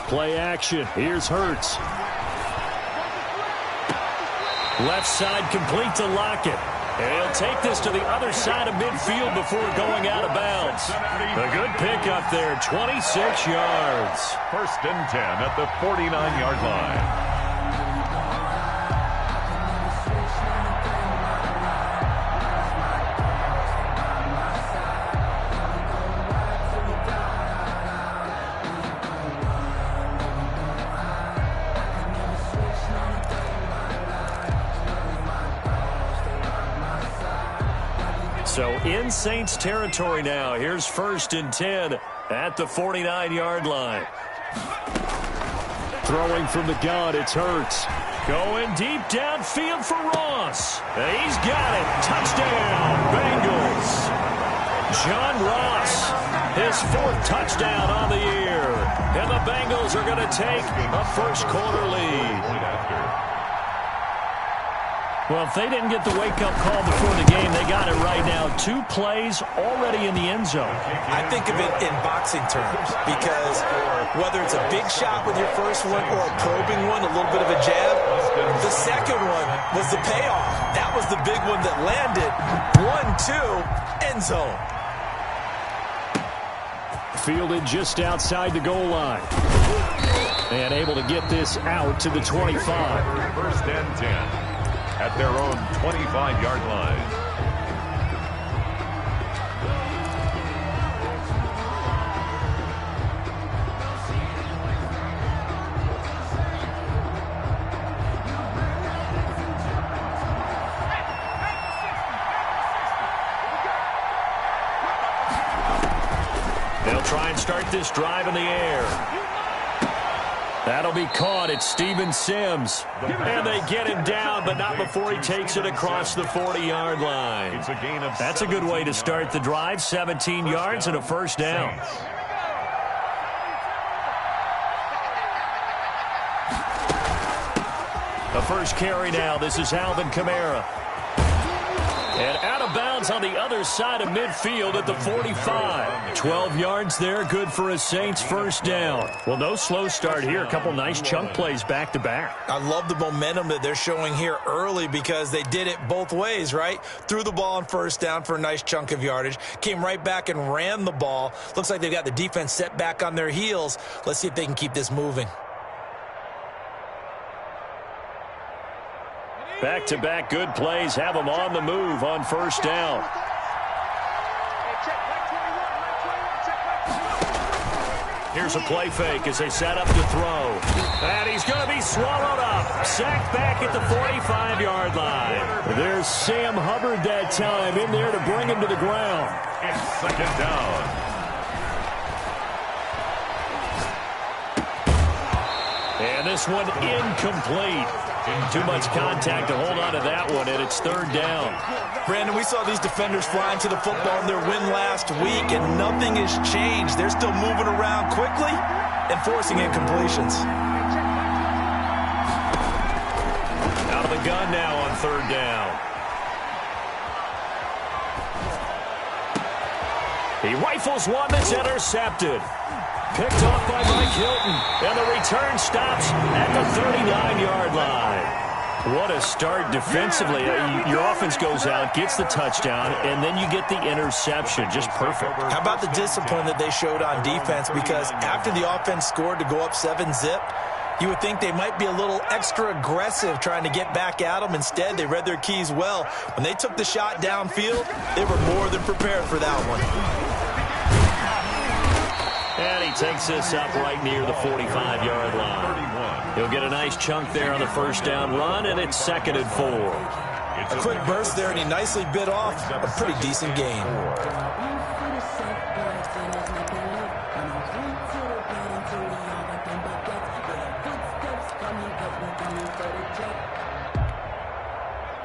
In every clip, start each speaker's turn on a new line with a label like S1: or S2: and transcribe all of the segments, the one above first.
S1: Play action. Here's Hurts. Left side complete to Lockett. And he'll take this to the other side of midfield before going out of bounds. A good pickup there, 26 yards.
S2: 1st and 10 at the 49-yard line.
S1: So in Saints territory now. Here's 1st and 10 at the 49-yard line. Throwing from the gun, it's Hurts. Going deep downfield for Ross. He's got it. Touchdown, Bengals. John Ross, his 4th touchdown on the year. And the Bengals are going to take a first-quarter lead. Well, if they didn't get the wake-up call before the game, they got it right now. 2 plays already in the end zone.
S3: I think of it in boxing terms because whether it's a big shot with your first one or a probing one, a little bit of a jab, the second one was the payoff. That was the big one that landed. 1-2, end zone.
S1: Fielded just outside the goal line. And able to get this out to the 25.
S2: 1st and 10. At their own 25-yard line.
S1: They'll try and start this drive in the air. That'll be caught. It's Steven Sims. And they get him down, but not before he takes it across the 40-yard line.
S2: It's a gain of
S1: That's a good way to start the drive. 17 yards and a first down. The first carry now. This is Alvin Kamara. And out of bounds on the other side of midfield at the 45. 12 yards there, good for a Saints first down. Well, no slow start here. A couple nice chunk plays back-to-back.
S3: I love the momentum that they're showing here early because they did it both ways, right? Threw the ball on first down for a nice chunk of yardage. Came right back and ran the ball. Looks like they've got the defense set back on their heels. Let's see if they can keep this moving.
S1: Back-to-back good plays have them on the move on first down. Here's a play fake as they set up to throw. And he's going to be swallowed up. Sacked back at the 45-yard line. There's Sam Hubbard that time in there to bring him to the ground.
S2: It's 2nd down.
S1: And this one incomplete. Too much contact to hold on to that one, and it's 3rd down.
S3: Brandon, we saw these defenders flying to the football in their win last week, and nothing has changed. They're still moving around quickly and forcing incompletions.
S1: Out of the gun now on 3rd down. He rifles one that's intercepted. Picked off by Mike Hilton, and the return stops at the 39-yard line. What a start defensively. Your offense goes out, gets the touchdown, and then you get the interception. Just perfect.
S3: How about the discipline that they showed on defense? Because after the offense scored to go up 7-zip, you would think they might be a little extra aggressive trying to get back at them. Instead, they read their keys well. When they took the shot downfield, they were more than prepared for that one.
S1: And he takes this up right near the 45-yard line. He'll get a nice chunk there on the first down run, and it's 2nd and 4.
S3: A quick burst there, and he nicely bit off a pretty decent gain.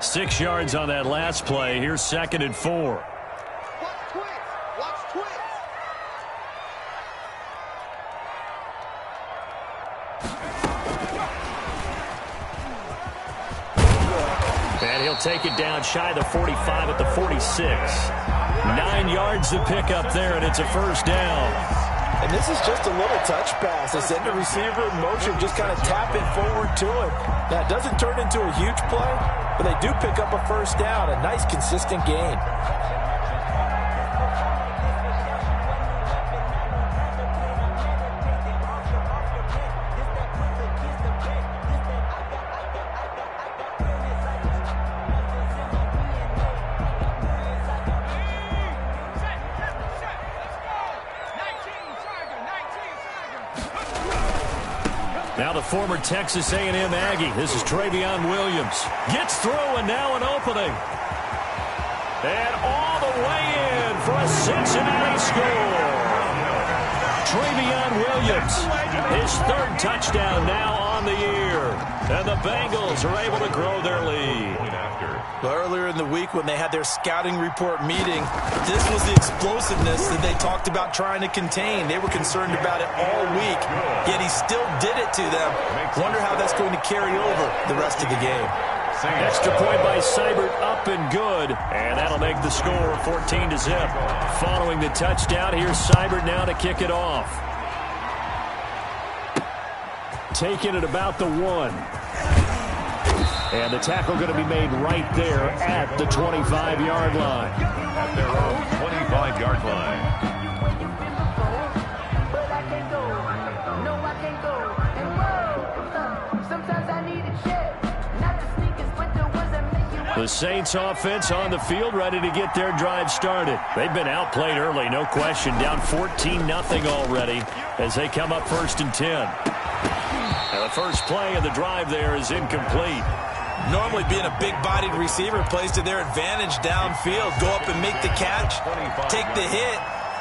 S1: Six yards on that last play. Here's 2nd and 4. And he'll take it down shy of the 45 at the 46. 9 yards to pick up there, and it's a first down.
S3: And this is just a little touch pass. They send the receiver in motion, just kind of tap it forward to him. Now, it doesn't turn into a huge play, but they do pick up a first down. A nice, consistent gain.
S1: Now the former Texas A&M Aggie. This is Travion Williams. Gets through and now an opening. And all the way in for a Cincinnati score. Travion Williams, his third touchdown now on the year. And the Bengals are able to grow their lead.
S3: Well, earlier in the week when they had their scouting report meeting, this was the explosiveness that they talked about trying to contain. They were concerned about it all week, yet he still did it to them. Wonder how that's going to carry over the rest of the game.
S1: Extra point by Seibert, up and good. And that'll make the score 14-0. Following the touchdown, here's Seibert now to kick it off. Taking it about the 1. And the tackle going to be made right there at the 25-yard line.
S2: At their own 25-yard line.
S1: The Saints offense on the field, ready to get their drive started. They've been outplayed early, no question. Down 14-0 already as they come up 1st and 10. And the first play of the drive there is incomplete.
S3: Normally being a big-bodied receiver plays to their advantage downfield. Go up and make the catch, take the hit,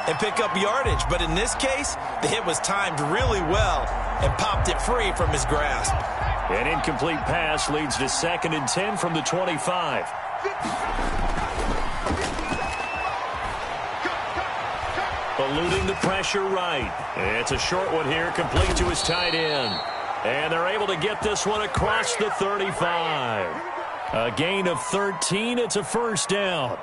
S3: and pick up yardage. But in this case, the hit was timed really well and popped it free from his grasp.
S1: An incomplete pass leads to 2nd and 10 from the 25. Eluding the pressure right. It's a short one here, complete to his tight end. And they're able to get this one across the 35. A gain of 13. It's a first down.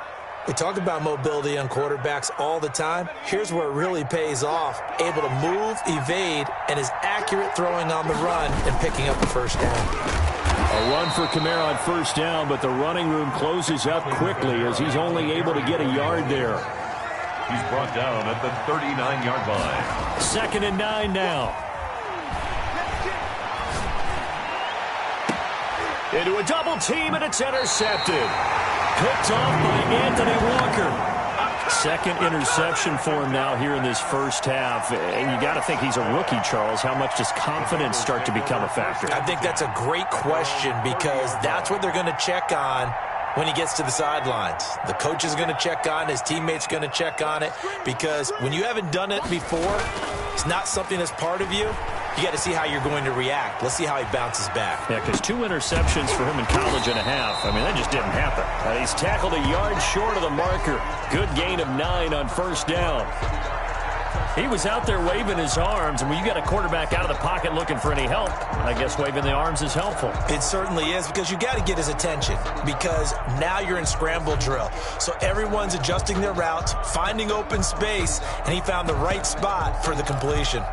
S3: We talk about mobility on quarterbacks all the time. Here's where it really pays off. Able to move, evade, and is accurate throwing on the run and picking up the first down.
S1: A run for Kamara on first down, but the running room closes up quickly as he's only able to get a yard there.
S2: He's brought down at the 39-yard line.
S1: 2nd and 9 now. Into a double team, and it's intercepted. Picked off by Anthony Walker. Second interception for him now here in this first half. And you got to think he's a rookie, Charles. How much does confidence start to become a factor?
S3: I think that's a great question because that's what they're going to check on when he gets to the sidelines. The coach is going to check on, his teammates going to check on it, because when you haven't done it before, it's not something that's part of you. You got to see how you're going to react. Let's see how he bounces back.
S1: Yeah, because 2 interceptions for him in college and a half. I mean, that just didn't happen. He's tackled a yard short of the marker. Good gain of 9 on first down. He was out there waving his arms, and when you got a quarterback out of the pocket looking for any help, I guess waving the arms is helpful.
S3: It certainly is, because you got to get his attention, because now you're in scramble drill. So everyone's adjusting their routes, finding open space, and he found the right spot for the completion.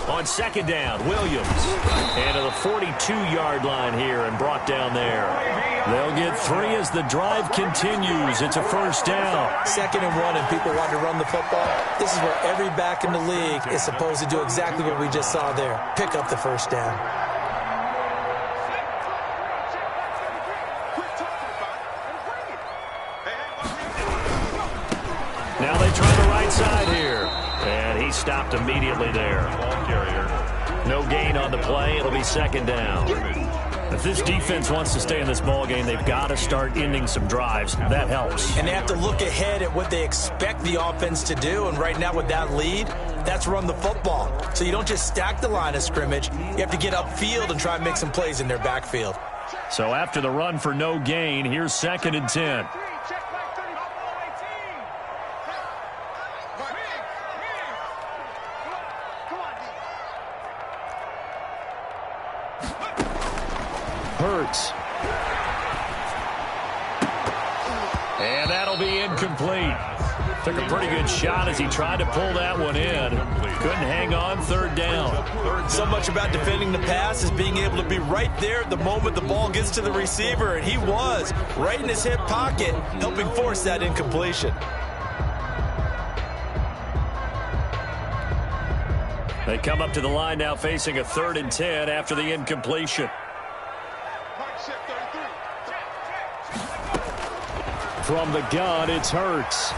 S1: On second down, Williams. And to the 42-yard line here and brought down there. They'll get 3 as the drive continues. It's a first down.
S3: 2nd and 1, and people want to run the football. This is where every back in the league is supposed to do exactly what we just saw there. Pick up the first down.
S1: Now they try the right side here. And he stopped immediately there. No gain on the play. It'll be 2nd down. If this defense wants to stay in this ball game, they've got to start ending some drives. That helps.
S3: And they have to look ahead at what they expect the offense to do. And right now with that lead, that's run the football. So you don't just stack the line of scrimmage. You have to get upfield and try and make some plays in their backfield.
S1: So after the run for no gain, here's 2nd and 10. Hurts. And that'll be incomplete. Took a pretty good shot as he tried to pull that one in. Couldn't hang on, third down.
S3: So much about defending the pass is being able to be right there at the moment the ball gets to the receiver, and he was right in his hip pocket, helping force that incompletion.
S1: They come up to the line now facing a 3rd and 10 after the incompletion. From the gun, it's Hurts.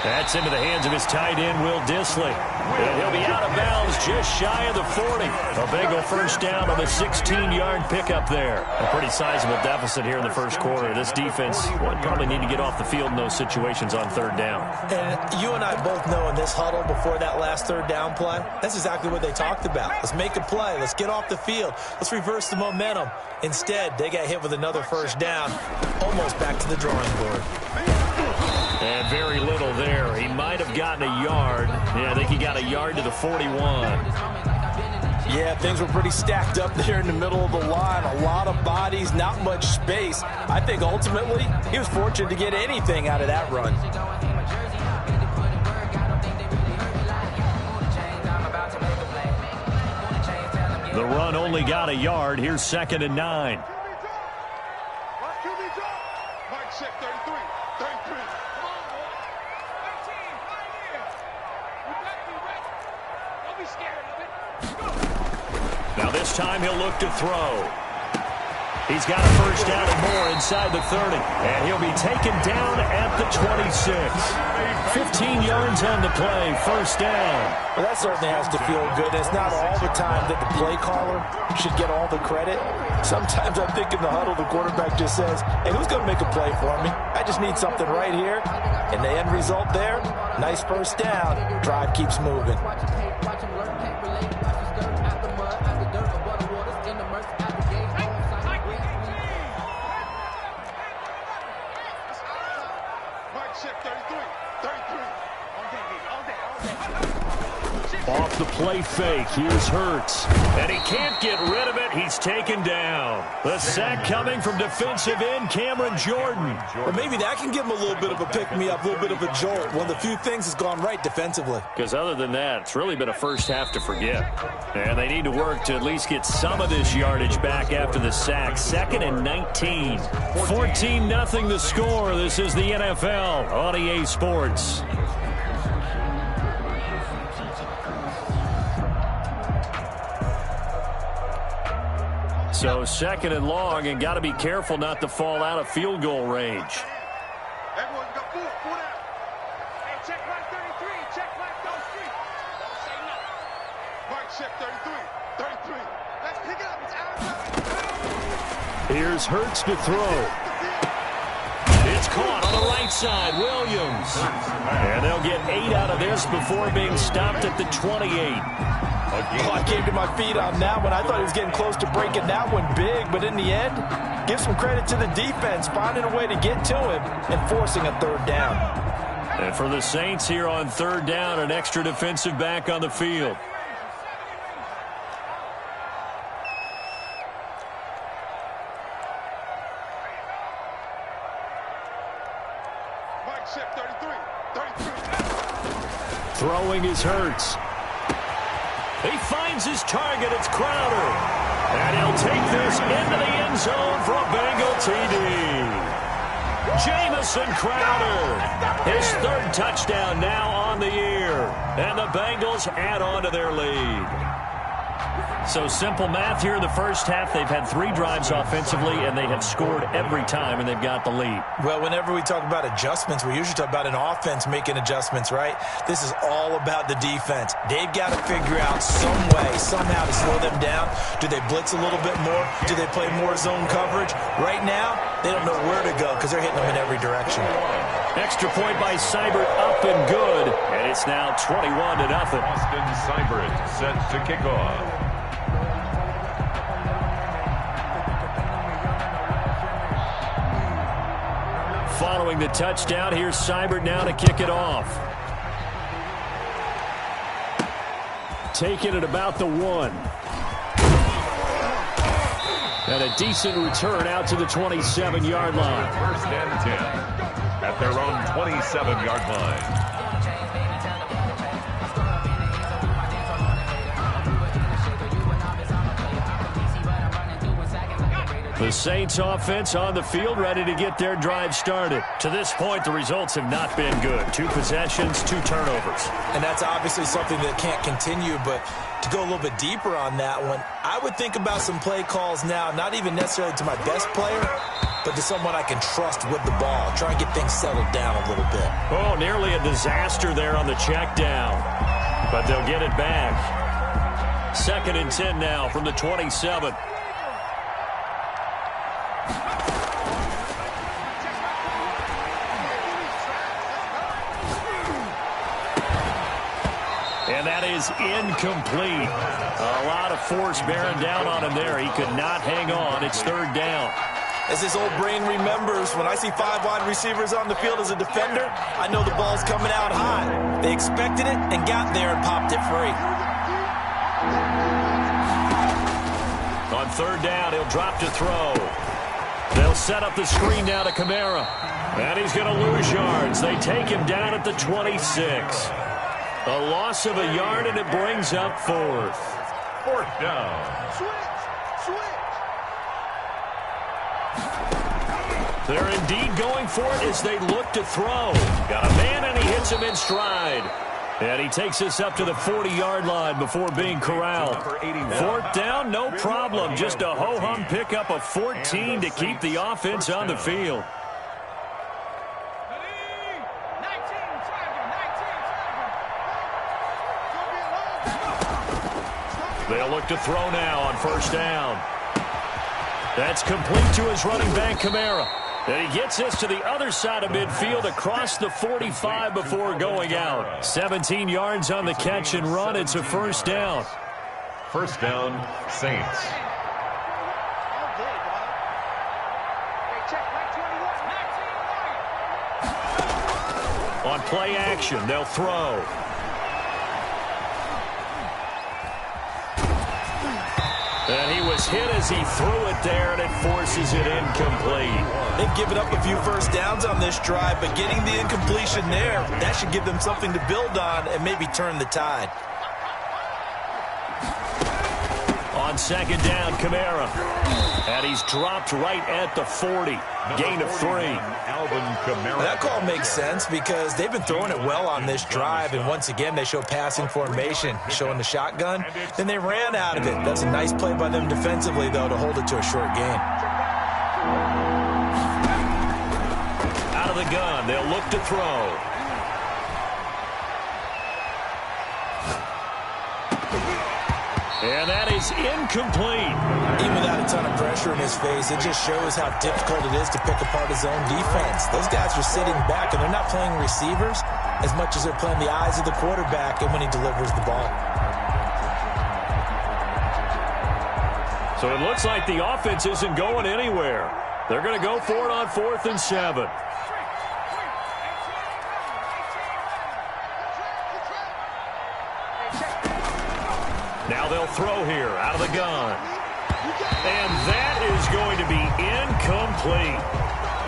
S1: That's into the hands of his tight end, Will Dissly. And he'll be out of bounds just shy of the 40. A Bengal first down on the 16-yard pickup there. A pretty sizable deficit here in the first quarter. This defense will probably need to get off the field in those situations on 3rd down.
S3: And you and I both know in this huddle before that last 3rd down play, that's exactly what they talked about. Let's make a play. Let's get off the field. Let's reverse the momentum. Instead, they got hit with another first down, almost back to the drawing board.
S1: And very little there. He might have gotten a yard. Yeah, I think he got a yard to the 41.
S3: Yeah, things were pretty stacked up there in the middle of the line. A lot of bodies, not much space. I think ultimately he was fortunate to get anything out of that run.
S1: The run only got a yard. Here's 2nd and 9. Now this time he'll look to throw. He's got a first down and more inside the 30. And he'll be taken down at the 26. 15 yards on the play, first down.
S3: Well, that certainly has to feel good. It's not all the time that the play caller should get all the credit. Sometimes I think in the huddle, the quarterback just says, hey, who's going to make a play for me? I just need something right here. And the end result there, nice first down. Drive keeps moving.
S1: Off the play fake, here's Hurts. And he can't get rid of it. He's taken down. The sack coming from defensive end Cameron Jordan.
S3: Or maybe that can give him a little bit of a pick-me-up, a little bit of a jolt. One of the few things has gone right defensively.
S1: Because other than that, it's really been a first half to forget. And they need to work to at least get some of this yardage back after the sack. 2nd and 19. 14-0 the score. This is the NFL on EA Sports. So 2nd and long, and got to be careful not to fall out of field goal range.
S4: Everyone's got four down. Hey, check line 33. Check line 33. Don't say nothing. Mike, check 33. 33. Let's pick it up. It's outside.
S1: Here's Hurts to throw. It's caught on the right side. Williams. And they'll get 8 out of this before being stopped at the 28.
S3: Oh, I came to my feet on that one. I thought he was getting close to breaking that one big, but in the end, give some credit to the defense, finding a way to get to him and forcing a 3rd down.
S1: And for the Saints here on 3rd down, an extra defensive back on the field.
S4: Mike, check 33.
S1: Throwing is Hurts. He finds his target. It's Crowder. And he'll take this into the end zone for a Bengal TD. Jamison Crowder. His 3rd touchdown now on the year. And the Bengals add on to their lead. So simple math here in the first half. They've had 3 drives offensively, and they have scored every time, and they've got the lead.
S3: Well, whenever we talk about adjustments, we usually talk about an offense making adjustments, right? This is all about the defense. They've got to figure out some way, somehow to slow them down. Do they blitz a little bit more? Do they play more zone coverage? Right now, they don't know where to go because they're hitting them in every direction.
S1: Extra point by Seibert, up and good. And it's now 21-0.
S2: Austin Seibert set to kick off.
S1: Following the touchdown, here's Seibert now to kick it off. Taking it about the 1. And a decent return out to the 27-yard line.
S2: First and 10 at their own 27-yard line.
S1: The Saints offense on the field, ready to get their drive started. To this point, the results have not been good. 2 possessions, 2 turnovers.
S3: And that's obviously something that can't continue, but to go a little bit deeper on that one, I would think about some play calls now, not even necessarily to my best player, but to someone I can trust with the ball. Try and get things settled down a little bit.
S1: Oh, nearly a disaster there on the check down, but they'll get it back. 2nd and 10 now from the 27. And that is incomplete. A lot of force bearing down on him there. He could not hang on. It's 3rd down.
S3: As his old brain remembers, when I see 5 wide receivers on the field as a defender, I know the ball's coming out high. They expected it and got there and popped it free.
S1: On 3rd down, he'll drop to throw. They'll set up the screen now to Kamara. And he's going to lose yards. They take him down at the 26. A loss of a yard, and it brings up 4th.
S2: 4th down.
S4: Switch.
S1: They're indeed going for it as they look to throw. Got a man, and he hits him in stride. And he takes us up to the 40-yard line before being corralled. 4th down, no problem. Just a ho-hum pickup of 14 to keep the offense on the field. They'll look to throw now on 1st down. That's complete to his running back, Kamara. And he gets us to the other side of midfield across the 45 before going out. 17 yards on the catch and run. It's a 1st down.
S2: 1st down, Saints.
S1: On play action, they'll throw. And he was hit as he threw it there, and it forces it incomplete.
S3: They've given up a few 1st downs on this drive, but getting the incompletion there, that should give them something to build on and maybe turn the tide.
S1: On 2nd down, Kamara. And he's dropped right at the 40. Gain of 3.
S3: That call makes sense because they've been throwing it well on this drive, and once again they show passing formation, showing the shotgun. Then they ran out of it. That's a nice play by them defensively, though, to hold it to a short gain.
S1: Out of the gun, they'll look to throw. And that is incomplete.
S3: Even without a ton of pressure in his face, it just shows how difficult it is to pick apart his own defense. Those guys are sitting back, and they're not playing receivers as much as they're playing the eyes of the quarterback and when he delivers the ball.
S1: So it looks like the offense isn't going anywhere. They're going to go for it on 4th and 7. Now they'll throw here out of the gun. And that is going to be incomplete.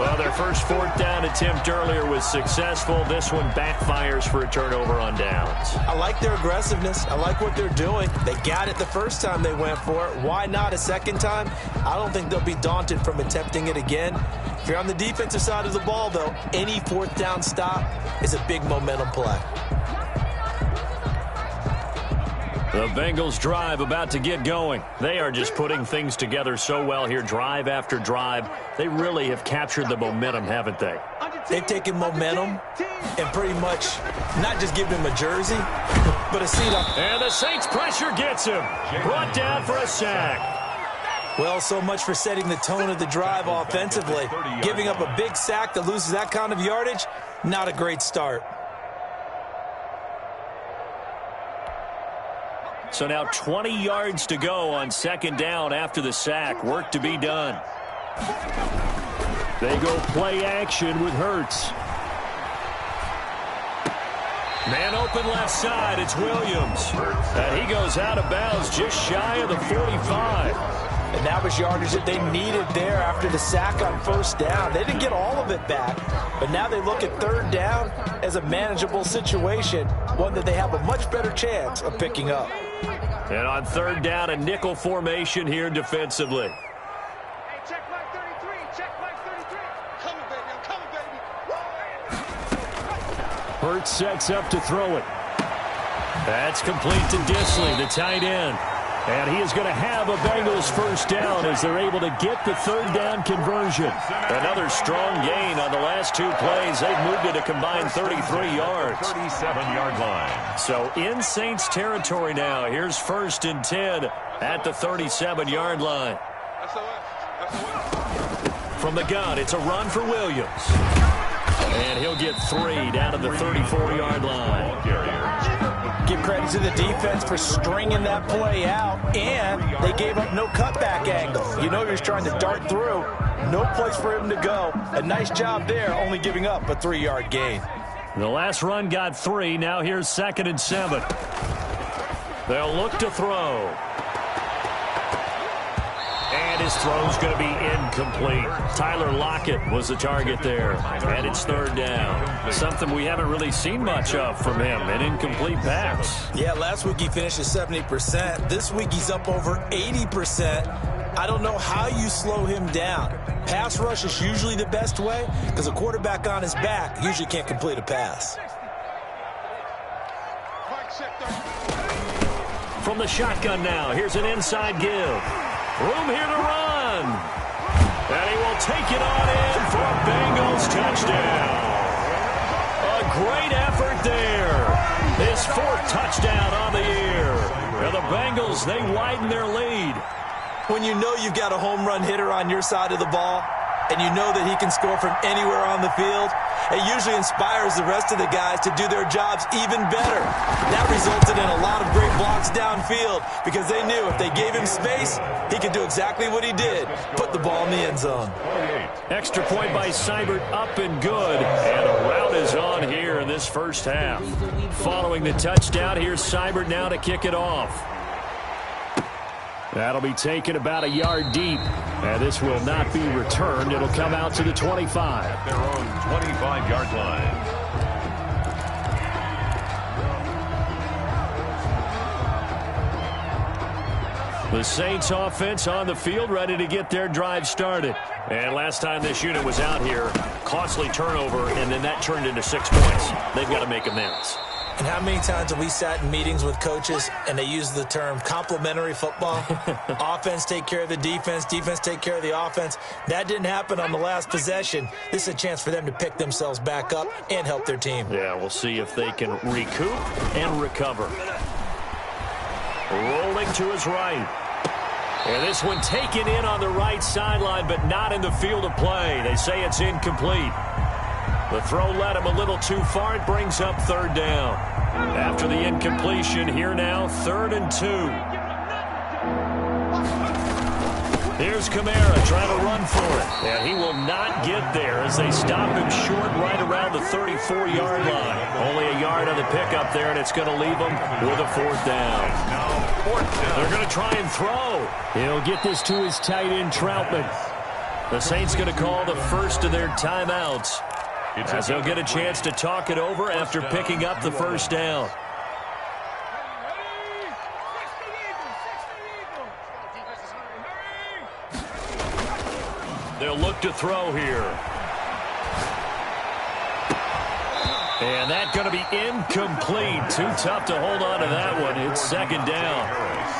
S1: Well, their first 4th down attempt earlier was successful. This one backfires for a turnover on downs.
S3: I like their aggressiveness. I like what they're doing. They got it the first time they went for it. Why not a second time? I don't think they'll be daunted from attempting it again. If you're on the defensive side of the ball, though, any 4th down stop is a big momentum play.
S1: The Bengals drive about to get going. They are just putting things together so well here, drive after drive. They really have captured the momentum, haven't they?
S3: They've taken momentum and pretty much not just given him a jersey, but a seat on.
S1: And the Saints pressure gets him. Brought down for a sack.
S3: Well, so much for setting the tone of the drive offensively. Giving up a big sack that loses that kind of yardage, not a great start.
S1: So now 20 yards to go on 2nd down after the sack. Work to be done. They go play action with Hurts. Man open left side. It's Williams. And he goes out of bounds just shy of the 45.
S3: And that was yardage that they needed there after the sack on first down. They didn't get all of it back, but now they look at third down as a manageable situation, one that they have a much better chance of picking up.
S1: And on third down, a nickel formation here defensively.
S4: Hey, check mark 33. Check mark 33. Coming, baby. I'm coming, baby.
S1: Hurts sets up to throw it. That's complete to Disley, the tight end. And he is going to have a Bengals first down as they're able to get the third down conversion. Another strong gain on the last two plays. They've moved it a combined 33 yards.
S2: 37-yard line.
S1: So in Saints territory now. Here's 1st and 10 at the 37-yard line. From the gun, it's a run for Williams. And he'll get 3 down to the 34-yard line.
S3: Give credit to the defense for stringing that play out, and they gave up no cutback angle. You know he was trying to dart through. No place for him to go. A nice job there, only giving up a 3-yard gain.
S1: The last run got 3. Now here's 2nd and 7. They'll look to throw. And his throw's going to be incomplete. Tyler Lockett was the target there. And it's third down. Something we haven't really seen much of from him, an incomplete pass.
S3: Yeah, last week he finished at 70%. This week he's up over 80%. I don't know how you slow him down. Pass rush is usually the best way because a quarterback on his back usually can't complete a pass.
S1: From the shotgun now, here's an inside give. Room here to run. And he will take it on in for a Bengals touchdown. A great effort there. His 4th touchdown on the year. And the Bengals, they widen their lead.
S3: When you know you've got a home run hitter on your side of the ball, and you know that he can score from anywhere on the field, it usually inspires the rest of the guys to do their jobs even better. That resulted in a lot of great blocks downfield because they knew if they gave him space, he could do exactly what he did, put the ball in the end zone.
S1: Extra point by Seibert, up and good. And a rout is on here in this first half. Following the touchdown, here's Seibert now to kick it off. That'll be taken about a yard deep. And this will not be returned. It'll come out to the 25.
S2: At their own 25-yard line.
S1: The Saints offense on the field, ready to get their drive started. And last time this unit was out here, costly turnover, and then that turned into 6 points. They've got to make amends.
S3: And how many times have we sat in meetings with coaches and they use the term complementary football? Offense take care of the defense, defense take care of the offense. That didn't happen on the last possession. This is a chance for them to pick themselves back up and help their team.
S1: Yeah, we'll see if they can recoup and recover. Rolling to his right. And this one taken in on the right sideline, but not in the field of play. They say it's incomplete. The throw led him a little too far. It brings up third down. After the incompletion, here now, 3rd and 2. Here's Kamara trying to run for it. And he will not get there as they stop him short right around the 34-yard line. Only a yard on the pickup there, and it's going to leave him with a 4th down. They're going to try and throw. He'll get this to his tight end, Troutman. The Saints going to call the first of their timeouts, as they'll get a chance to talk it over after picking up the first down. They'll look to throw here. And that's going to be incomplete. Too tough to hold on to that one. It's 2nd down.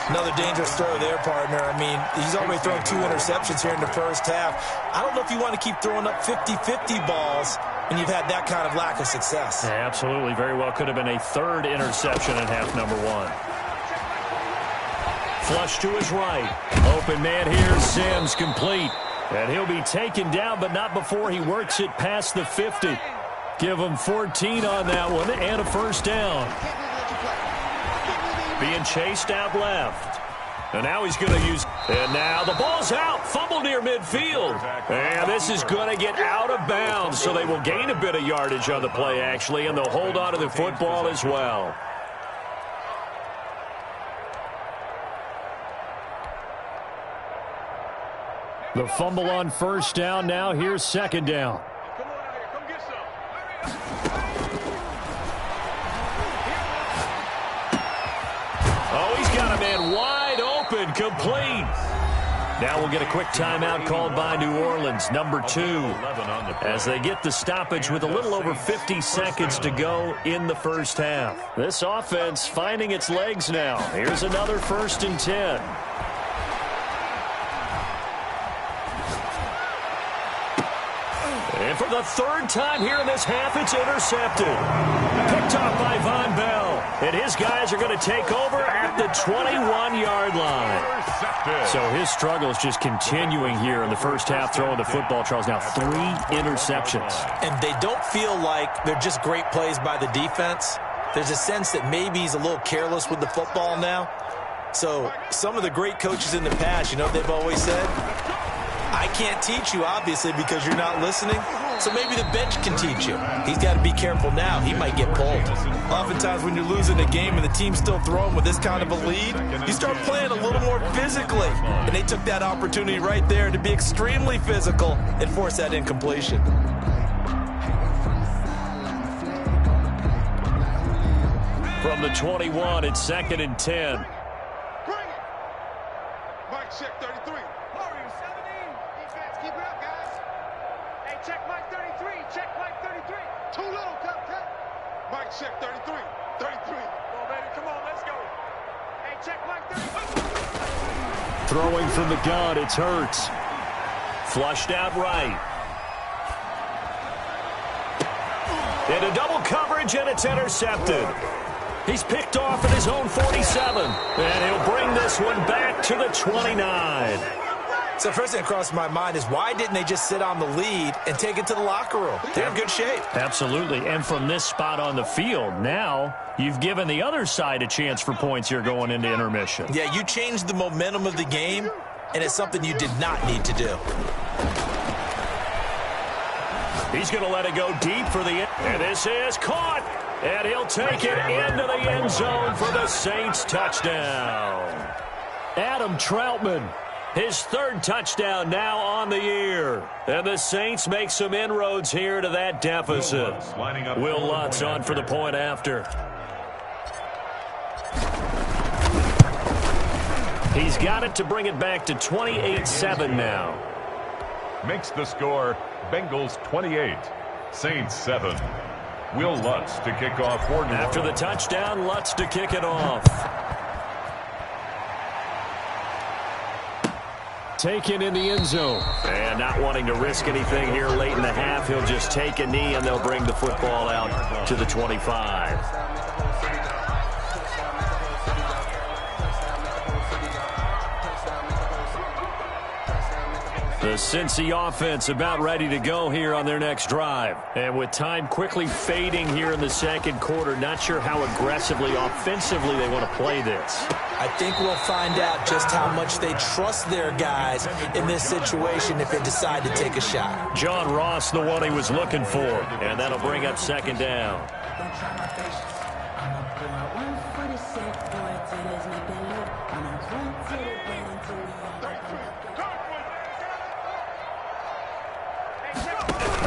S3: Another dangerous throw there, partner. I mean, he's already thrown 2 interceptions here in the first half. I don't know if you want to keep throwing up 50-50 balls when you've had that kind of lack of success.
S1: Yeah, absolutely. Very well could have been a 3rd interception in half number 1. Flush to his right. Open man here. Sims complete. And he'll be taken down, but not before he works it past the 50. Give him 14 on that one and a first down. Being chased out left. And now he's going to use... And now the ball's out. Fumble near midfield. And this is going to get out of bounds, so they will gain a bit of yardage on the play, actually, and they'll hold on to the football as well. The fumble on first down. Now here's second down.
S4: Come on out here. Come get some.
S1: Oh, he's got a man wide open, complete. Now we'll get a quick timeout called by New Orleans, number 2, as they get the stoppage with a little over 50 seconds to go in the first half. This offense finding its legs now. Here's another 1st and 10. And for the 3rd time here in this half, it's intercepted. Picked off by Von Bell. And his guys are going to take over at the 21-yard line. So his struggle is just continuing here in the first half throwing the football, Charles. Now 3 interceptions.
S3: And they don't feel like they're just great plays by the defense. There's a sense that maybe he's a little careless with the football now. So some of the great coaches in the past, you know what they've always said? I can't teach you, obviously, because you're not listening. So maybe the bench can teach you. He's got to be careful now. He might get pulled. Oftentimes when you're losing a game and the team's still throwing with this kind of a lead, you start playing a little more physically. And they took that opportunity right there to be extremely physical and force that incompletion.
S1: From the 21, it's 2nd and 10.
S4: Bring it. Mike, check 33. Defense, keep it up, guys. Hey, check Mike 33. Check Mike 33. Too little, cut. Mike, check 33. 33. Come on, baby. Come on, let's go. Hey, check Mike 33.
S1: Throwing from the gun, it's Hurts. Flushed out right. Into double coverage, and it's intercepted. He's picked off at his own 47. And he'll bring this one back to the 29.
S3: So first thing that crossed my mind is why didn't they just sit on the lead and take it to the locker room? They're in good shape.
S1: Absolutely. And from this spot on the field, now you've given the other side a chance for points here going into intermission.
S3: Yeah, you changed the momentum of the game, and it's something you did not need to do.
S1: He's going to let it go deep for the end. And this is caught. And he'll take it into the end zone for the Saints touchdown. Adam Troutman, his 3rd touchdown now on the year. And the Saints make some inroads here to that deficit. Will Lutz on for the point after. He's got it to bring it back to 28-7 now.
S2: Makes the score Bengals 28, Saints 7. Will Lutz to kick off for New Orleans.
S1: After the touchdown, Lutz to kick it off. Taken in the end zone. And not wanting to risk anything here late in the half, he'll just take a knee and they'll bring the football out to the 25. The Cincy offense about ready to go here on their next drive. And with time quickly fading here in the 2nd quarter, not sure how aggressively, offensively they want to play this.
S3: I think we'll find out just how much they trust their guys in this situation if they decide to take a shot.
S1: John Ross, the one he was looking for. And that'll bring up 2nd down.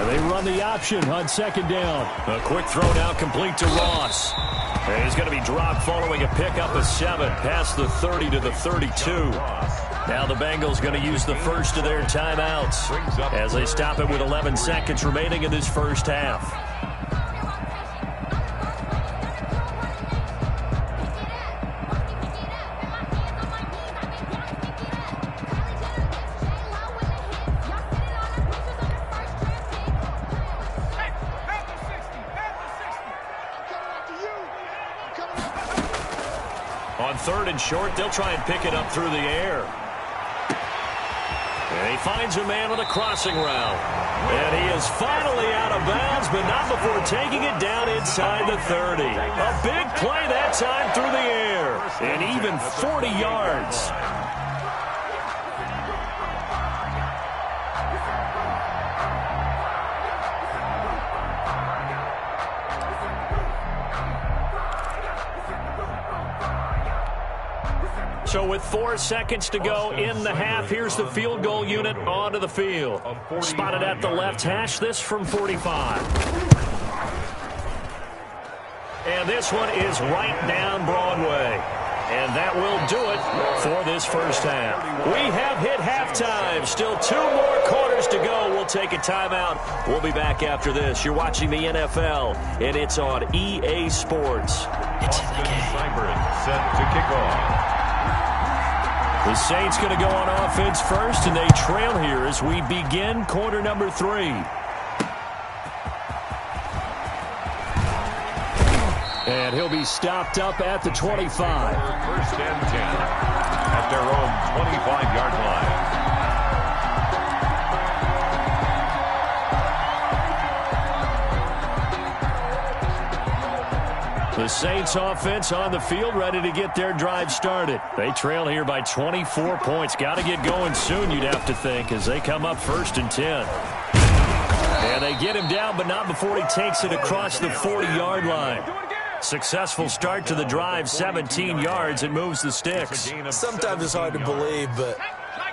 S1: They run the option on 2nd down. A quick throw now complete to Ross. And he's going to be dropped following a pickup of 7 past the 30 to the 32. Now the Bengals going to use the first of their timeouts as they stop it with 11 seconds remaining in this first half. On 3rd and short, they'll try and pick it up through the air. And he finds a man on the crossing route. And he is finally out of bounds, but not before taking it down inside the 30. A big play that time through the air. And even 40 yards. So with 4 seconds to go in the half, here's the field goal unit onto the field. Spotted at the left hash, this from 45. And this one is right down Broadway. And that will do it for this first half. We have hit halftime. Still 2 more quarters to go. We'll take a timeout. We'll be back after this. You're watching the NFL, and it's on EA Sports. It's in the game.
S2: Set to kick off.
S1: The Saints going to go on offense first, and they trail here as we begin quarter number 3. And he'll be stopped up at the 25.
S2: First and 10 at their own 25-yard line.
S1: The Saints offense on the field, ready to get their drive started. They trail here by 24 points. Got to get going soon, you'd have to think, as they come up first and 10. And they get him down, but not before he takes it across the 40-yard line. Successful start to the drive, 17 yards, and moves the sticks.
S3: Sometimes it's hard to believe, but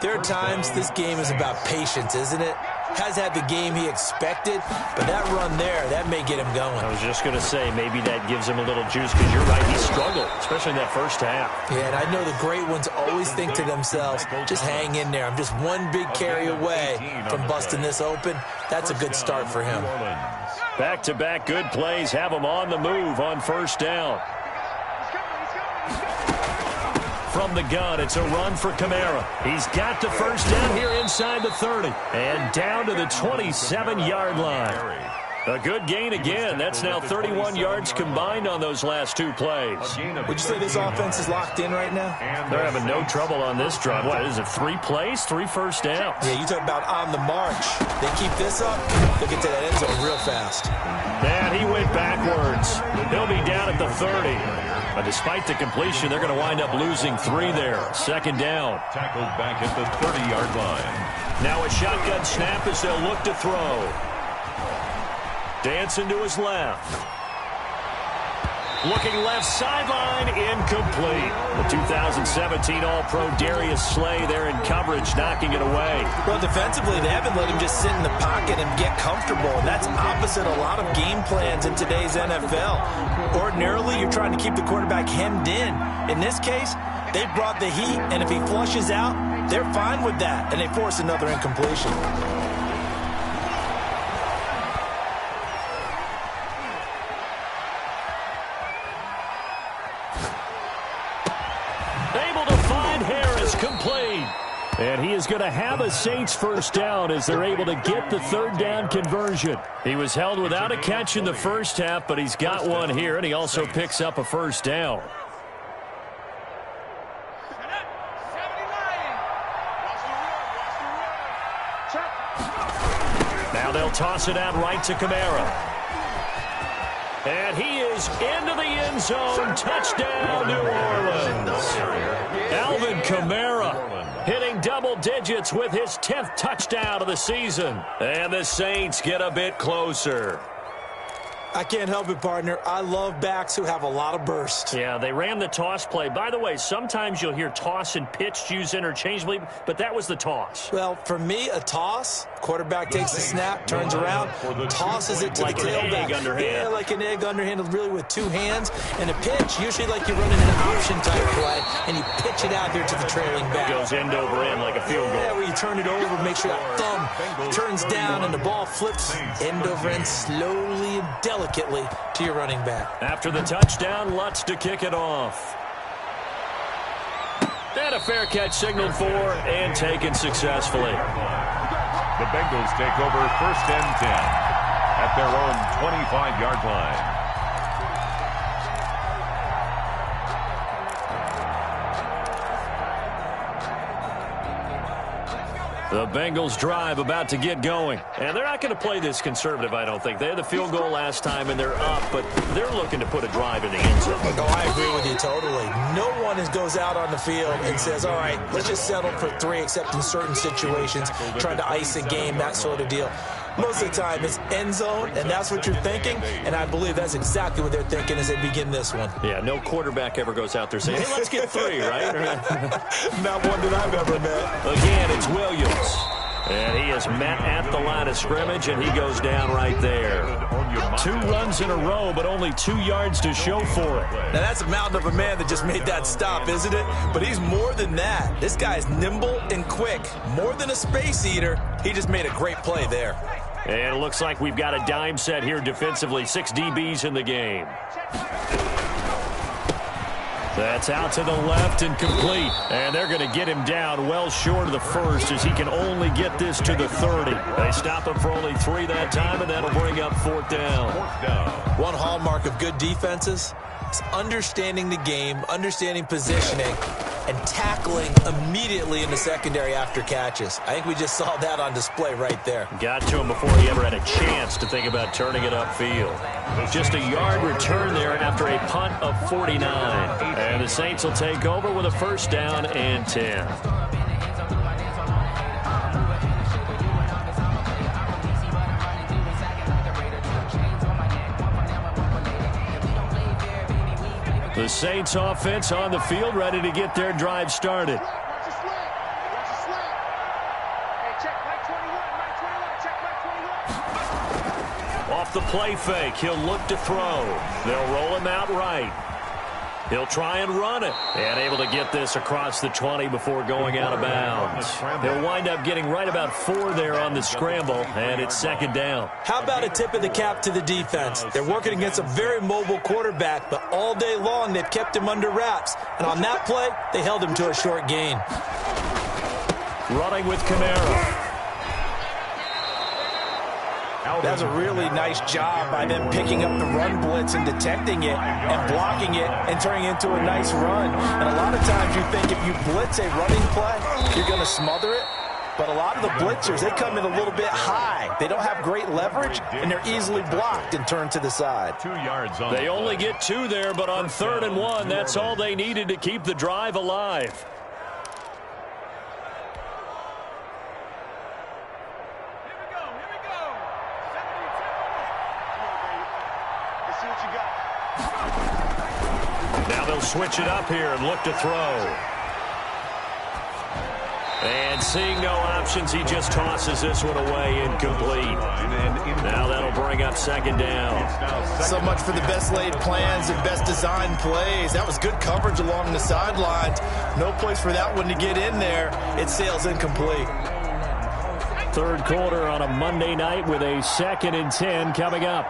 S3: there are times this game is about patience, isn't it? Has had the game he expected, but that run there, that may get him going.
S1: I was just going to say, maybe that gives him a little juice, because you're right, he struggled, especially in that first half.
S3: Yeah, and I know the great ones always think to themselves, just hang in there. I'm just one big carry away from busting this open. That's a good start for him.
S1: Back-to-back good plays have him on the move on first down. From the gun, it's a run for Kamara. He's got the first down here inside the 30. And down to the 27-yard line. A good gain again. That's now 31 yards combined on those last 2 plays.
S3: Would you say this offense is locked in right now?
S1: They're having no trouble on this drive. What is it, 3 plays, 3 first downs?
S3: Yeah, you talk about on the march. They keep this up, they'll get to that end zone real fast.
S1: And he went backwards. He'll be down at the 30. But despite the completion, they're going to wind up losing 3 there. Second down.
S2: Tackled back at the 30-yard line.
S1: Now a shotgun snap as they'll look to throw. Dancing to his left. Looking left sideline, incomplete. The 2017 All-Pro Darius Slay there in coverage, knocking it away.
S3: Well, defensively, they haven't let him just sit in the pocket and get comfortable, and that's opposite a lot of game plans in today's NFL. Ordinarily, you're trying to keep the quarterback hemmed in. In this case, they brought the heat, and if he flushes out, they're fine with that, and they force another incompletion.
S1: Complete. And he is going to have a Saints first down as they're able to get the third down conversion. He was held without a catch in the first half, but he's got one here, and he also picks up a first down. Now they'll toss it out right to Kamara. And he is into the end zone. Touchdown, New Orleans. Alvin Kamara hitting double digits with his 10th touchdown of the season. And the Saints get a bit closer.
S3: I can't help it, partner. I love backs who have a lot of burst.
S1: Yeah, they ran the toss play. By the way, sometimes you'll hear toss and pitch used interchangeably, but that was the toss.
S3: Well, for me, a toss, quarterback takes the snap, turns around, tosses it to
S1: like
S3: the tailback.
S1: Yeah,
S3: like an egg underhanded, really with 2 hands. And a pitch, usually like you're running an option type play, and you pitch it out there to the trailing back.
S1: It goes end over end like a field goal.
S3: Yeah, where you turn it over, make sure that thumb turns down, and the ball flips end over end slowly and delicately to your running back.
S1: After the touchdown, Lutz to kick it off. And a fair catch signaled for and taken successfully.
S2: The Bengals take over first and 10 at their own 25-yard line.
S1: The Bengals drive about to get going. And they're not going to play this conservative, I don't think. They had the field goal last time, and they're up, but they're looking to put a drive in the end zone.
S3: Oh, I agree with you totally. No one goes out on the field and says, all right, let's just settle for 3, except in certain situations, trying to ice a game, that sort of deal. Most of the time it's end zone, and that's what you're thinking, and I believe that's exactly what they're thinking as they begin this one.
S1: Yeah, no quarterback ever goes out there saying, hey, let's get 3, right?
S3: Not one that I've ever met.
S1: Again, it's Williams. And he is met at the line of scrimmage, and he goes down right there. 2 runs in a row, but only 2 yards to show for it.
S3: Now, that's a mountain of a man that just made that stop, isn't it? But he's more than that. This guy's nimble and quick. More than a space eater, he just made a great play there.
S1: And it looks like we've got a dime set here defensively. 6 DBs in the game. That's out to the left and complete. And they're going to get him down well short of the first as he can only get this to the 30. They stop him for only 3 that time, and that'll bring up 4th down.
S3: One hallmark of good defenses is understanding the game, understanding positioning, and tackling immediately in the secondary after catches. I think we just saw that on display right there.
S1: Got to him before he ever had a chance to think about turning it upfield. Just a yard return there after a punt of 49. And the Saints will take over with a 1st down and 10. The Saints offense on the field, ready to get their drive started. Off the play fake, he'll look to throw. They'll roll him out right. He'll try and run it. And able to get this across the 20 before going out of bounds. He'll wind up getting right about 4 there on the scramble, and it's 2nd down.
S3: How about a tip of the cap to the defense? They're working against a very mobile quarterback, but all day long they've kept him under wraps. And on that play, they held him to a short gain.
S1: Running with Kamara.
S3: That was a really nice job by them picking up the run blitz and detecting it and blocking it and turning it into a nice run. And a lot of times you think if you blitz a running play, you're going to smother it. But a lot of the blitzers, they come in a little bit high. They don't have great leverage, and they're easily blocked and turned to the side.
S2: 2 yards on.
S1: They only get 2 there, but on 3rd and 1, that's all they needed to keep the drive alive. Now they'll switch it up here and look to throw. And seeing no options, he just tosses this one away, incomplete. Now that'll bring up 2nd down.
S3: So much for the best laid plans and best designed plays. That was good coverage along the sidelines. No place for that one to get in there. It sails incomplete.
S1: 3rd quarter on a Monday night with a 2nd and 10 coming up.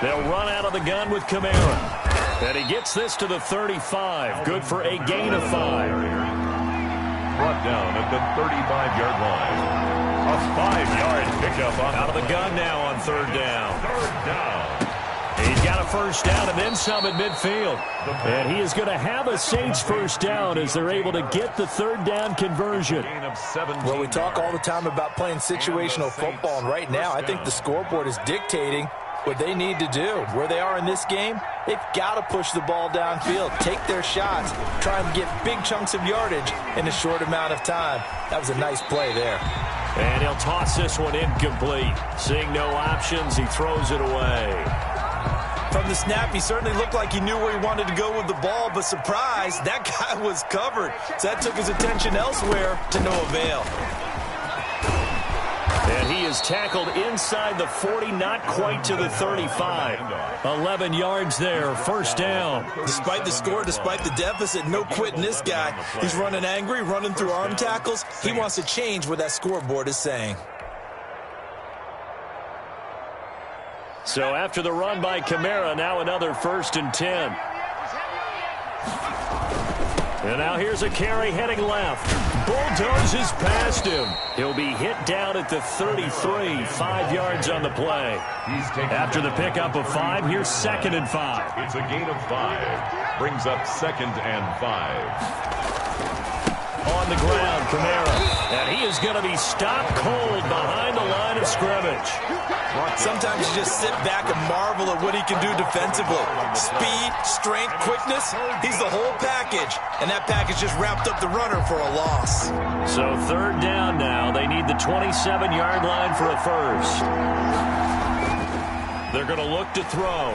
S1: They'll run out of the gun with Kamara. And he gets this to the 35. Good for a gain of 5.
S2: Brought down at the 35-yard line. A 5-yard pickup
S1: out of the gun now on 3rd down.
S2: 3rd down.
S1: He's got a 1st down and then some at midfield. And he is going to have a Saints 1st down as they're able to get the 3rd down conversion.
S3: Well, we talk all the time about playing situational football, and right now I think the scoreboard is dictating what they need to do. Where they are in this game, they've got to push the ball downfield, take their shots, try and get big chunks of yardage in a short amount of time. That was a nice play there.
S1: And he'll toss this one incomplete. Seeing no options, he throws it away.
S3: From the snap, he certainly looked like he knew where he wanted to go with the ball, but surprise, that guy was covered. So that took his attention elsewhere to no avail.
S1: And he is tackled inside the 40, not quite to the 35. 11 yards there, 1st down.
S3: Despite the score, despite the deficit, no quitting this guy. He's running angry, running through arm tackles. He wants to change what that scoreboard is saying.
S1: So after the run by Kamara, now another 1st and 10. And now here's a carry heading left. Bulldozes past him. He'll be hit down at the 33, 5 yards on the play. After the pickup of 5, here's 2nd and 5.
S2: It's a gain of 5. Brings up 2nd and 5.
S1: On the ground, Kamara. And he is going to be stopped cold behind the line of scrimmage.
S3: Sometimes you just sit back and marvel at what he can do defensively. Speed, strength, quickness, he's the whole package. And that package just wrapped up the runner for a loss.
S1: So third down now. They need the 27-yard line for a first. They're going to look to throw.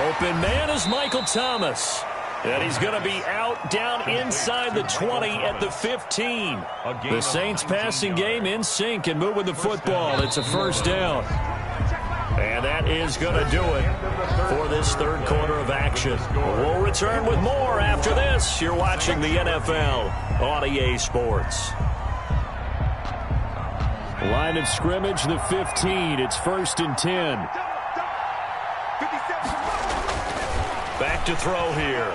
S1: Open man is Michael Thomas. And he's going to be out down inside the 20 at the 15. The Saints passing game in sync and moving the football. It's a first down. And that is going to do it for this third quarter of action. We'll return with more after this. You're watching the NFL on EA Sports. Line of scrimmage, the 15. It's 1st and 10. Back to throw here.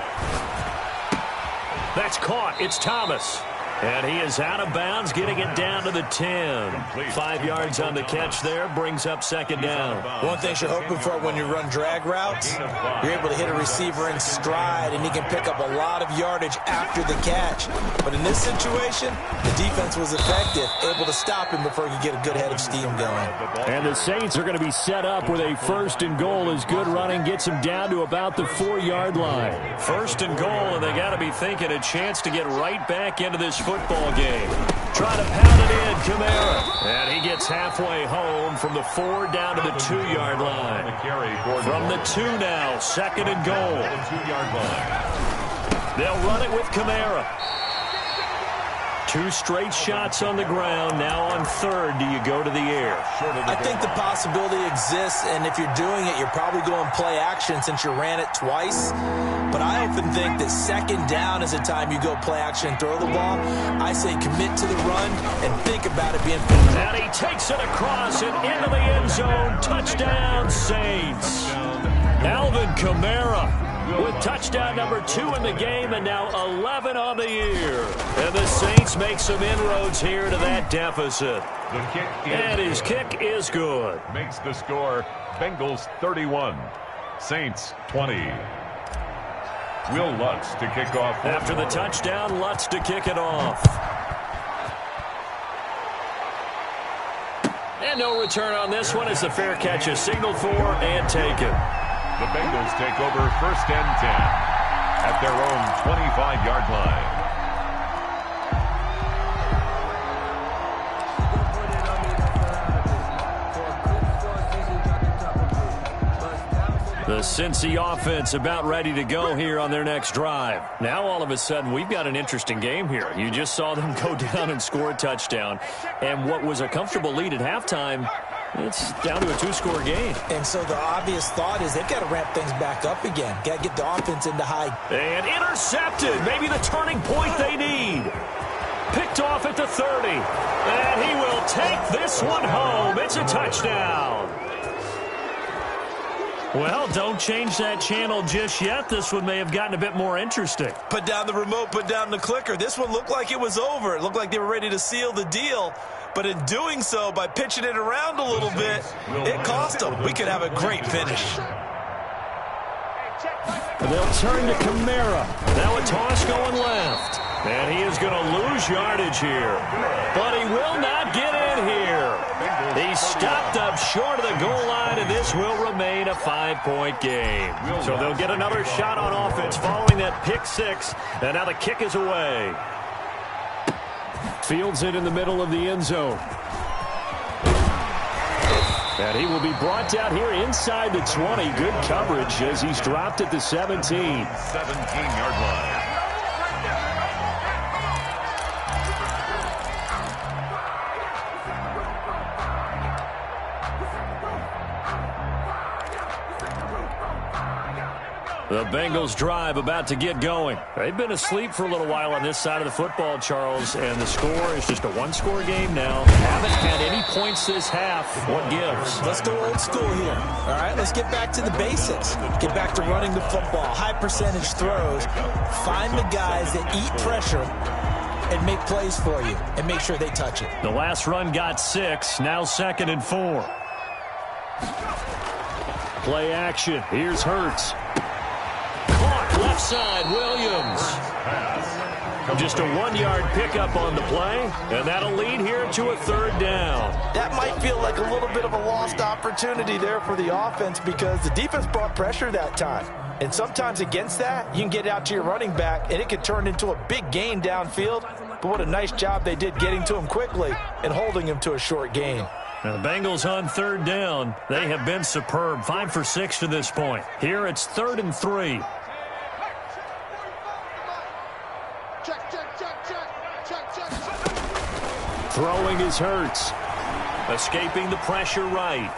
S1: That's caught. It's Thomas. And he is out of bounds, getting it down to the 10. 5 yards on the catch there, brings up second down.
S3: One thing you're hoping for when you run drag routes, you're able to hit a receiver in stride, and he can pick up a lot of yardage after the catch. But in this situation, the defense was effective, able to stop him before he could get a good head of steam going.
S1: And the Saints are going to be set up with a 1st and goal as good running gets him down to about the 4-yard line. 1st and goal, and they got to be thinking a chance to get right back into this football game. Try to pound it in, Kamara. And he gets halfway home from the 4 down to the 2-yard line. From the 2 now, 2nd and goal. They'll run it with Kamara. 2 straight shots on the ground. Now on 3rd, do you go to the air?
S3: I think the possibility exists, and if you're doing it, you're probably going play action since you ran it twice. But I often think that 2nd down is the time you go play action and throw the ball. I say commit to the run and think about it being finished.
S1: And he takes it across and into the end zone. Touchdown, Saints. Alvin Kamara with touchdown number 2 in the game, and now 11 on the year. And the Saints make some inroads here to that deficit. And his kick is good.
S2: Makes the score Bengals 31, Saints 20. Will Lutz to kick off.
S1: After the touchdown, Lutz to kick it off. And no return on this one. It's a fair catch, a signal for and taken.
S2: The Bengals take over 1st and 10 at their own 25-yard line.
S1: The Cincy offense about ready to go here on their next drive. Now all of a sudden we've got an interesting game here. You just saw them go down and score a touchdown. And what was a comfortable lead at halftime, it's down to a 2-score game.
S3: And so the obvious thought is they've got to ramp things back up again. Got to get the offense into high.
S1: And intercepted. Maybe the turning point they need. Picked off at the 30. And he will take this one home. It's a touchdown. Well, don't change that channel just yet. This one may have gotten a bit more interesting.
S3: Put down the remote, put down the clicker. This one looked like it was over. It looked like they were ready to seal the deal. But in doing so, by pitching it around a little bit, it cost them. We could have a great finish.
S1: They'll turn to Kamara. Now a toss going left. And he is going to lose yardage here. But he will not get in here. He stopped up short of the goal line, and this will remain a 5-point game. So they'll get another shot on offense following that pick 6. And now the kick is away. Fields it in the middle of the end zone. And he will be brought down here inside the 20. Good coverage as he's dropped at the 17.
S2: 17-yard line.
S1: The Bengals drive about to get going. They've been asleep for a little while on this side of the football, Charles, and the score is just a 1-score game now. Haven't had any points this half. What gives?
S3: Let's go old school here. All right, let's get back to the basics. Get back to running the football, high percentage throws. Find the guys that eat pressure and make plays for you and make sure they touch it.
S1: The last run got 6, now 2nd and 4. Play action. Here's Hurts. Left side, Williams. Just a 1-yard pickup on the play, and that'll lead here to a 3rd down.
S3: That might feel like a little bit of a lost opportunity there for the offense because the defense brought pressure that time. And sometimes against that, you can get out to your running back, and it could turn into a big gain downfield. But what a nice job they did getting to him quickly and holding him to a short gain.
S1: Now the Bengals on 3rd down. They have been superb, 5 for 6 to this point. Here it's 3rd and 3. Throwing is Hurts. Escaping the pressure right.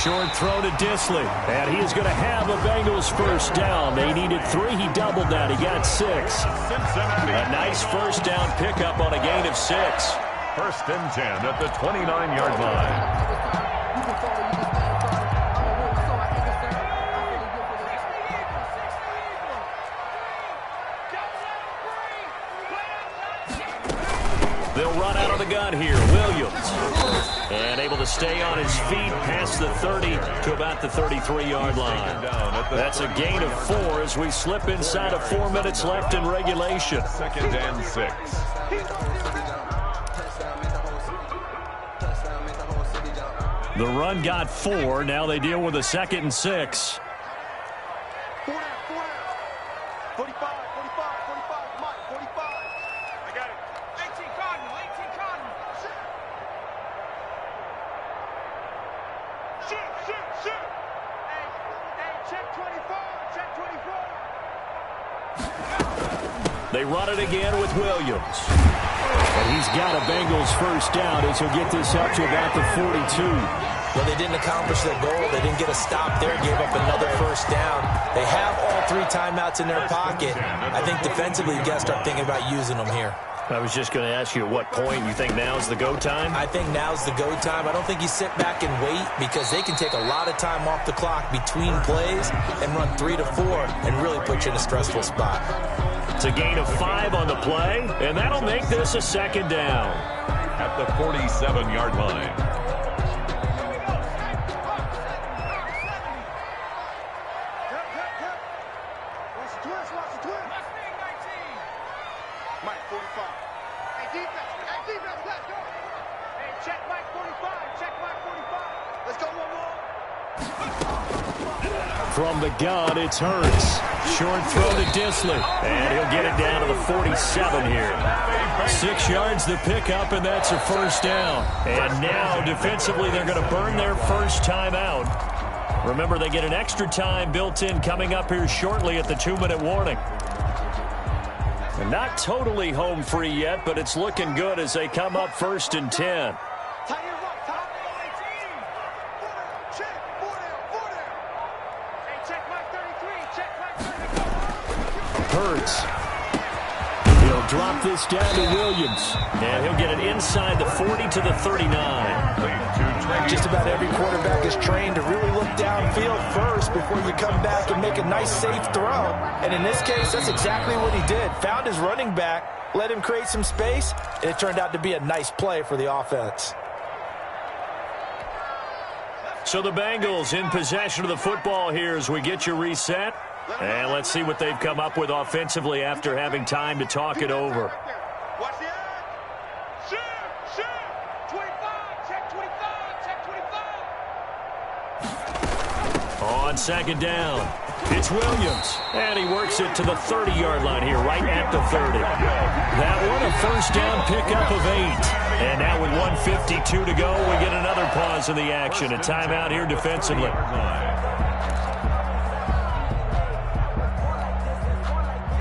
S1: Short throw to Disley. And he is going to have a Bengals 1st down. They needed 3. He doubled that. He got 6. A nice 1st down pickup on a gain of 6.
S2: 1st and 10 at the 29-yard line.
S1: They'll run out of the gun here. Williams. And able to stay on his feet past the 30 to about the 33-yard line. That's a gain of 4 as we slip inside of 4 minutes left in regulation.
S2: 2nd and 6.
S1: The run got 4. Now they deal with a 2nd and 6.
S4: 45, 45, Mike, 45. I got it. 18 Cardinal. Shoot. Hey, check 24, check 24.
S1: They run it again with Williams. And he's got a Bengals 1st down as he'll get this up to about the 42.
S3: Well, they didn't accomplish their goal. They didn't get a stop there, gave up another 1st down. They have all 3 timeouts in their pocket. I think defensively you got to start thinking about using them here.
S1: I was just going to ask you at what point you think now's the go time?
S3: I think now's the go time. I don't think you sit back and wait because they can take a lot of time off the clock between plays and run 3 to 4 and really put you in a stressful spot.
S1: It's a gain of 5 on the play, and that'll make this a 2nd down.
S2: At the 47-yard line.
S4: Mike, 45. Hey, defense, let's go. Hey, check Mike 45, check Mike 45. Let's go one more.
S1: From the gun, it's Hurts. Short throw to Disley. And he'll get it down to the 47 here. 6 yards the pickup, and that's a 1st down. And now, defensively, they're going to burn their 1st time out. Remember, they get an extra time built in coming up here shortly at the 2-minute warning. And not totally home free yet, but it's looking good as they come up 1st and 10. Hurts. He'll drop this down to Williams. And he'll get it inside the 40 to the 39.
S3: Just about every quarterback is trained to really look downfield first before you come back and make a nice, safe throw. And in this case, that's exactly what he did. Found his running back, let him create some space, and it turned out to be a nice play for the offense.
S1: So the Bengals in possession of the football here as we get you reset. And let's see what they've come up with offensively after having time to talk it over.
S4: Watch the eye. Shoot. 25, check 25, check 25.
S1: On 2nd down, it's Williams. And he works it to the 30-yard line here, right at the 30. That one, a 1st down pickup of 8. And now with 1:52 to go, we get another pause in the action. A timeout here defensively.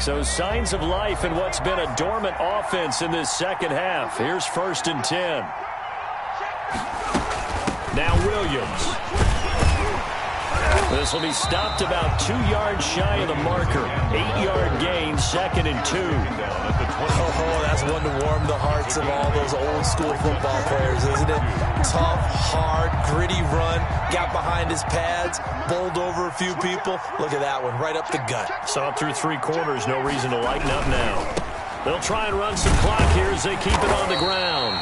S1: So signs of life in what's been a dormant offense in this 2nd half. Here's 1st and 10. Now Williams. This will be stopped about 2 yards shy of the marker. 8-yard gain, 2nd and 2.
S3: Oh, that's one to warm the hearts of all those old school football players, isn't it? Tough, hard, gritty run. Got behind his pads, bowled over a few people. Look at that one, right up the gut.
S1: Saw it through 3 quarters. No reason to lighten up now. They'll try and run some clock here as they keep it on the ground.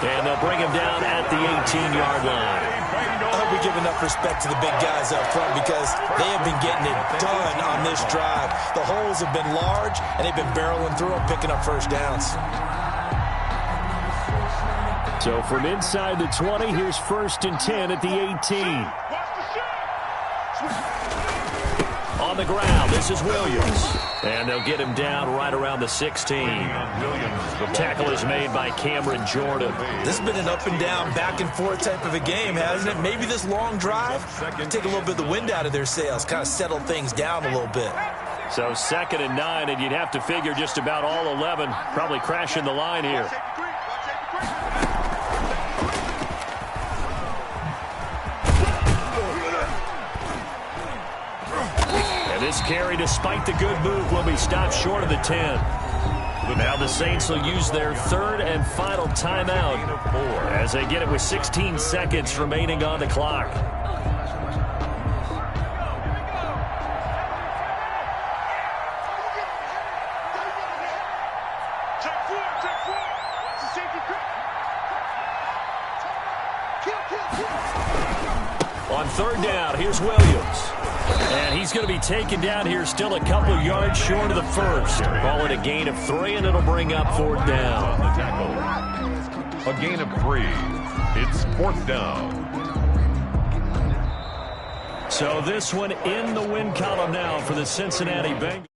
S1: And they'll bring him down at the 18-yard line.
S3: We give enough respect to the big guys up front because they have been getting it done on this drive. The holes have been large, and they've been barreling through them, picking up first downs.
S1: So from inside the 20, here's 1st and 10 at the 18. On the ground, this is Williams. And they'll get him down right around the 16. Tackle is made by Cameron Jordan.
S3: This has been an up and down, back and forth type of a game, hasn't it? Maybe this long drive take a little bit of the wind out of their sails, kind of settle things down a little bit.
S1: So 2nd and 9, and you'd have to figure just about all 11 probably crashing the line here. This carry, despite the good move, will be stopped short of the 10. Now the Saints will use their 3rd and final timeout as they get it with 16 seconds remaining on the clock. On 3rd down, here's Williams. And he's going to be taken down here still a couple yards short of the 1st. Call it a gain of 3, and it'll bring up 4th down.
S2: A gain of 3. It's 4th down.
S1: So this one in the win column now for the Cincinnati Bengals.